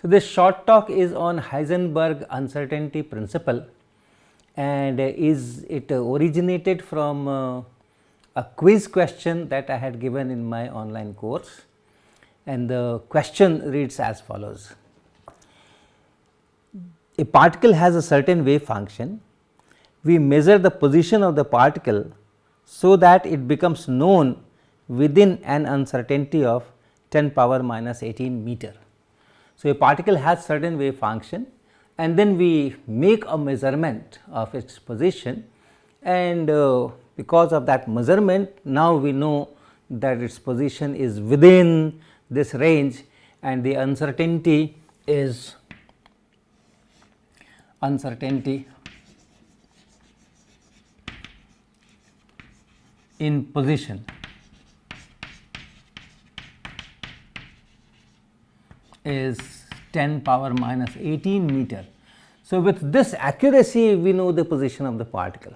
So, this short talk is on Heisenberg uncertainty principle, and it originated from a quiz question that I had given in my online course, and the question reads as follows. A particle has a certain wave function. We measure the position of the particle so that it becomes known within an uncertainty of 10 power minus 18 meter. So, a particle has certain wave function, and then we make a measurement of its position, and because of that measurement now we know that its position is within this range, and the uncertainty is in position is 10 power minus 18 meter. So, with this accuracy we know the position of the particle.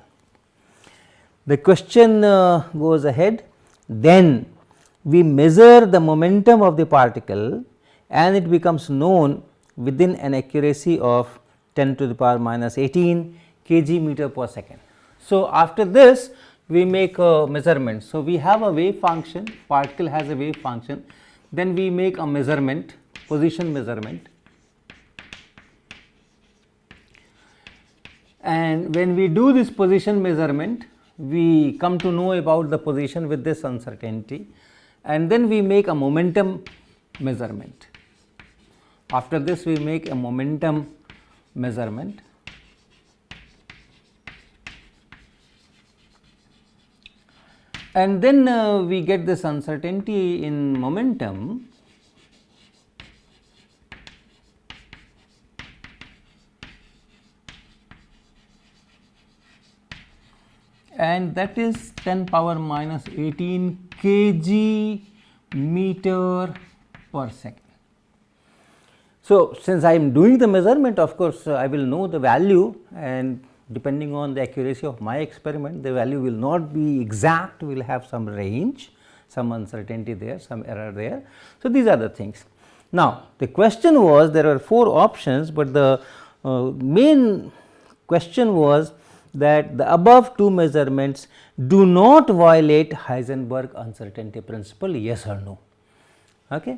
The question goes ahead, then we measure the momentum of the particle and it becomes known within an accuracy of 10 to the power minus 18 kg meter per second. So, after this we make a measurement. So, we have a wave function, particle has a wave function, then we make a measurement, position measurement, and when we do this position measurement we come to know about the position with this uncertainty, and then we make a momentum measurement. After this we make a momentum measurement, and then we get this uncertainty in momentum, and that is 10 power minus 18 kg meter per second. So, since I am doing the measurement, of course, I will know the value, and depending on the accuracy of my experiment the value will not be exact, we will have some range, some uncertainty there, some error there. So, these are the things. Now, the question was, there were 4 options, but the main question was that the above 2 measurements do not violate Heisenberg uncertainty principle, yes or no. Okay.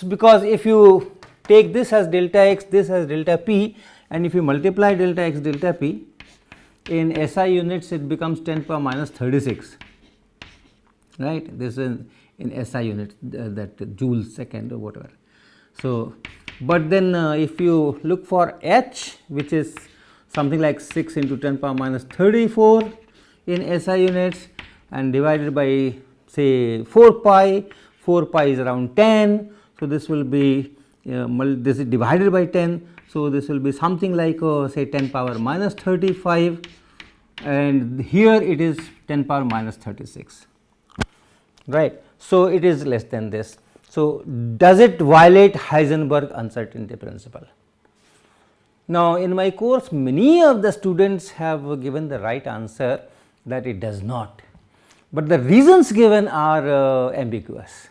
Because if you take this as delta x, this as delta p, and if you multiply delta x delta p in SI units it becomes 10 power minus 36, right. This is in SI units, that joules second or whatever. So, but then if you look for h, which is something like 6 into 10 power minus 34 in SI units, and divided by say 4 pi is around 10. So, this will be this is divided by 10. So, this will be something like say 10 power minus 35, and here it is 10 power minus 36, right. So, it is less than this. So, does it violate Heisenberg uncertainty principle? Now, in my course many of the students have given the right answer that it does not, but the reasons given are ambiguous.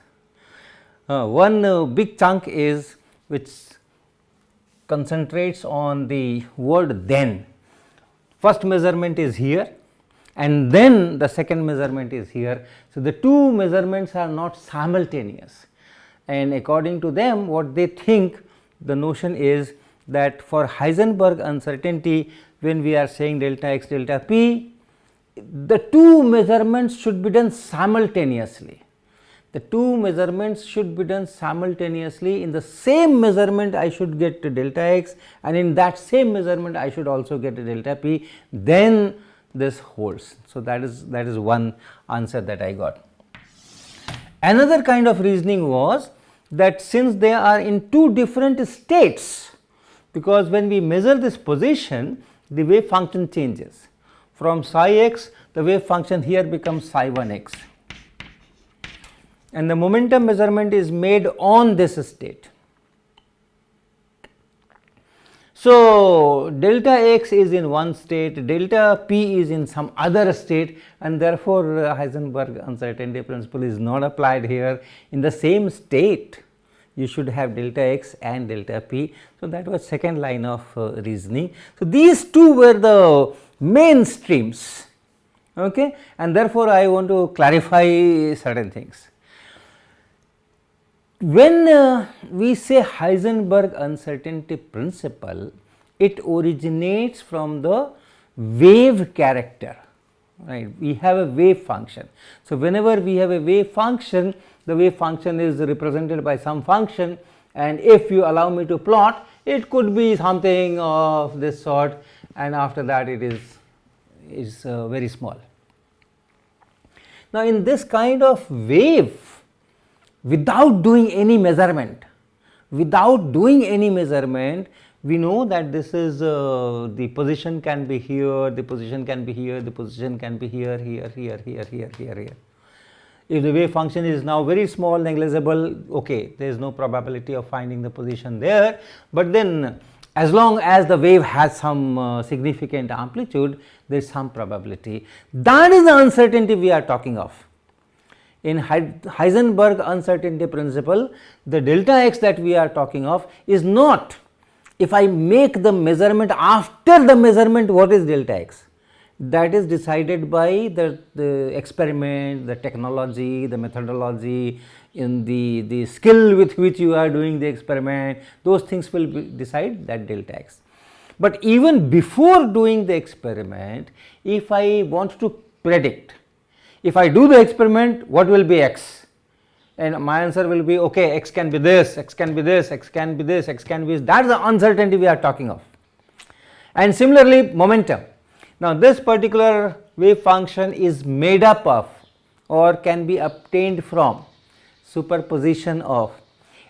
One big chunk is which concentrates on the word then. First measurement is here and then the second measurement is here. So, the 2 measurements are not simultaneous, and according to them what they think, the notion is that for Heisenberg uncertainty, when we are saying delta x delta p, the 2 measurements should be done simultaneously. The 2 measurements should be done simultaneously. In the same measurement I should get delta x, and in that same measurement I should also get delta p, then this holds. So, that is one answer that I got. Another kind of reasoning was that since they are in 2 different states, because when we measure this position the wave function changes from psi x, the wave function here becomes psi 1 x, and the momentum measurement is made on this state. So, delta x is in one state, delta p is in some other state, and therefore, Heisenberg uncertainty principle is not applied here. In the same state you should have delta x and delta p. So, that was second line of reasoning. So, these two were the main streams, okay, and therefore, I want to clarify certain things. When we say Heisenberg uncertainty principle, it originates from the wave character, right. We have a wave function. So, whenever we have a wave function, the wave function is represented by some function, and if you allow me to plot, it could be something of this sort, and after that it is very small. Now, in this kind of wave, without doing any measurement, we know that this is the position can be here, the position can be here, the position can be here, here. If the wave function is now very small, negligible, okay, there is no probability of finding the position there, but then as long as the wave has some significant amplitude, there is some probability. That is the uncertainty we are talking of. In Heisenberg uncertainty principle, the delta x that we are talking of is not, if I make the measurement, after the measurement what is delta x, that is decided by the experiment, the technology, the methodology, in the skill with which you are doing the experiment, those things will decide that delta x. But even before doing the experiment, if I want to predict, if I do the experiment, what will be x, and my answer will be okay, x can be this, x can be this, x can be this, x can be this, that is the uncertainty we are talking of. And similarly, momentum. Now, this particular wave function is made up of or can be obtained from superposition of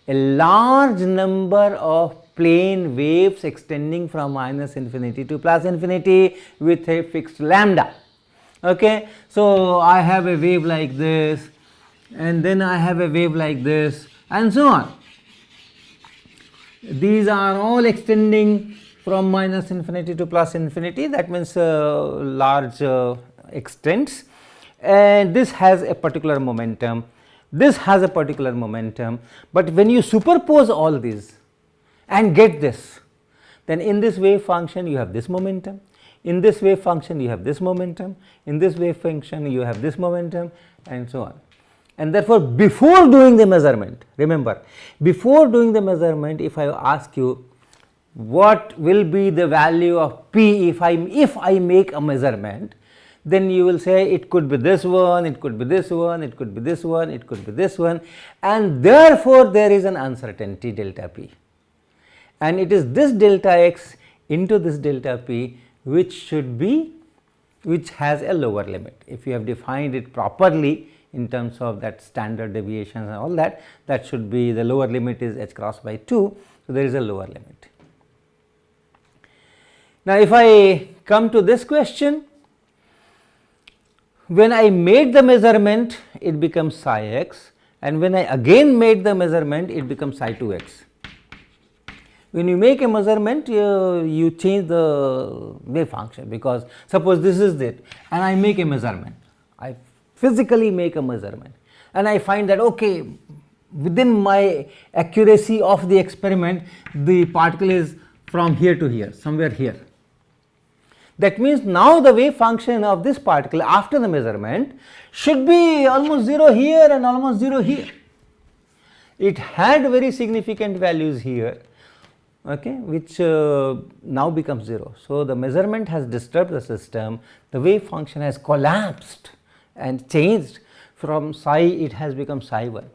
a large number of plane waves extending from minus infinity to plus infinity with a fixed lambda. Okay. So, I have a wave like this, and then I have a wave like this, and so on. These are all extending from minus infinity to plus infinity, that means large extents, and this has a particular momentum, this has a particular momentum. But when you superpose all these and get this, then in this wave function you have this momentum, in this wave function you have this momentum, in this wave function you have this momentum, and so on. And therefore, before doing the measurement, remember, before doing the measurement, if I ask you what will be the value of p if I make a measurement, then you will say it could be this one, it could be this one, it could be this one, it could be this one, and therefore, there is an uncertainty delta p, and it is this delta x into this delta p which has a lower limit. If you have defined it properly in terms of that standard deviations and all that, that should be, the lower limit is h cross by 2, so there is a lower limit. Now, if I come to this question, when I made the measurement, it becomes psi x, and when I again made the measurement, it becomes psi 2 x. When you make a measurement, you change the wave function, because suppose this is it and I make a measurement, I physically make a measurement, and I find that okay, within my accuracy of the experiment, the particle is from here to here, somewhere here. That means now the wave function of this particle after the measurement should be almost 0 here and almost 0 here. It had very significant values here, okay, which now becomes 0. So, the measurement has disturbed the system, the wave function has collapsed and changed from psi, it has become psi 1.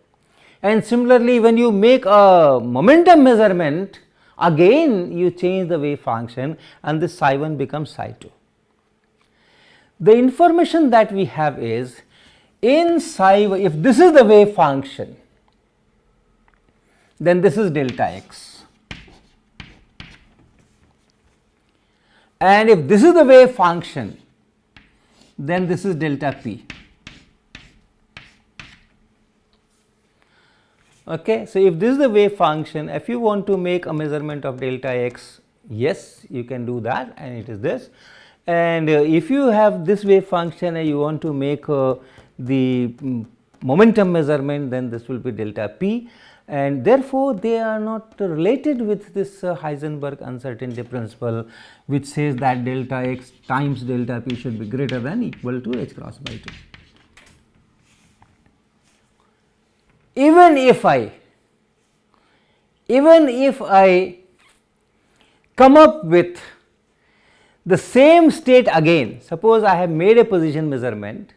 And similarly, when you make a momentum measurement, again you change the wave function and this psi 1 becomes psi 2. The information that we have is, in psi, if this is the wave function, then this is delta x, and if this is the wave function, then this is delta p. Okay. So, if this is the wave function, if you want to make a measurement of delta x, yes, you can do that, and it is this. And if you have this wave function and you want to make the momentum measurement, then this will be delta p. and therefore they are not related with this Heisenberg uncertainty principle, which says that delta x times delta p should be greater than equal to h cross by 2. Even if I come up with the same state again, suppose I have made a position measurement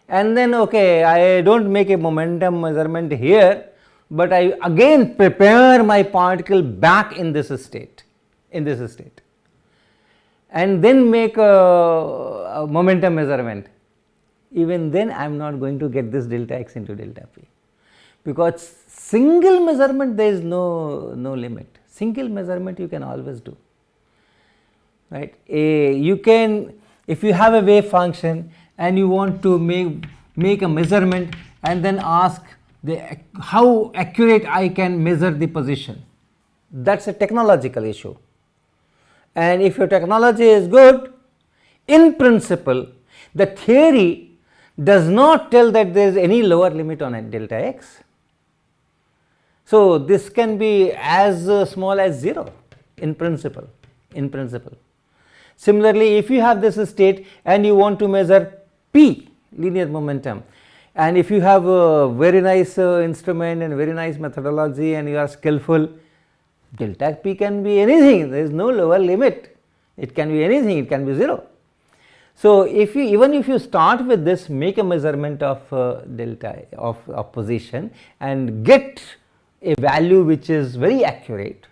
and then okay, I do not make a momentum measurement here, but I again prepare my particle back in this state, and then make a momentum measurement. Even then I am not going to get this delta x into delta p, because single measurement there is no limit. Single measurement you can always do, right. You can, if you have a wave function and you want to make a measurement and then ask how accurate I can measure the position, that is a technological issue. And if your technology is good, in principle the theory does not tell that there is any lower limit on a delta x. So, this can be as small as 0 in principle. Similarly, if you have this state and you want to measure p, linear momentum, and if you have a very nice instrument and very nice methodology and you are skillful, delta p can be anything, there is no lower limit, it can be anything, it can be 0. So, if you even if you start with this, make a measurement of delta of position and get a value which is very accurate,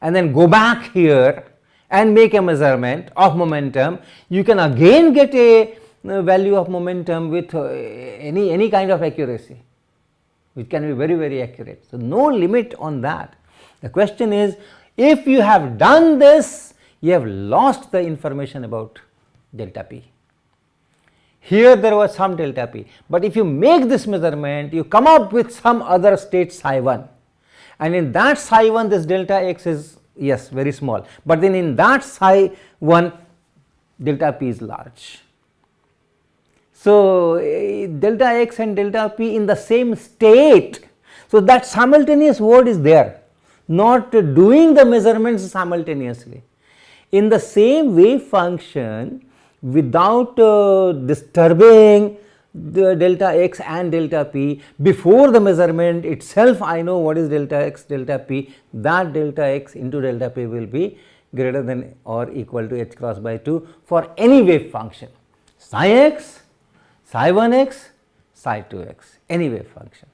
and then go back here and make a measurement of momentum, you can again get a value of momentum with any kind of accuracy, which can be very accurate. So, no limit on that. The question is, if you have done this, you have lost the information about delta p. Here there was some delta p, but if you make this measurement, you come up with some other state psi 1, and in that psi 1 this delta x is, yes, very small, but then in that psi 1 delta p is large. So, delta x and delta p in the same state. So, that simultaneous word is there, not doing the measurements simultaneously. In the same wave function, without disturbing the delta x and delta p, before the measurement itself I know what is delta x, delta p, that delta x into delta p will be greater than or equal to h cross by 2 for any wave function, psi x, psi 1 x, psi 2 x, any wave function.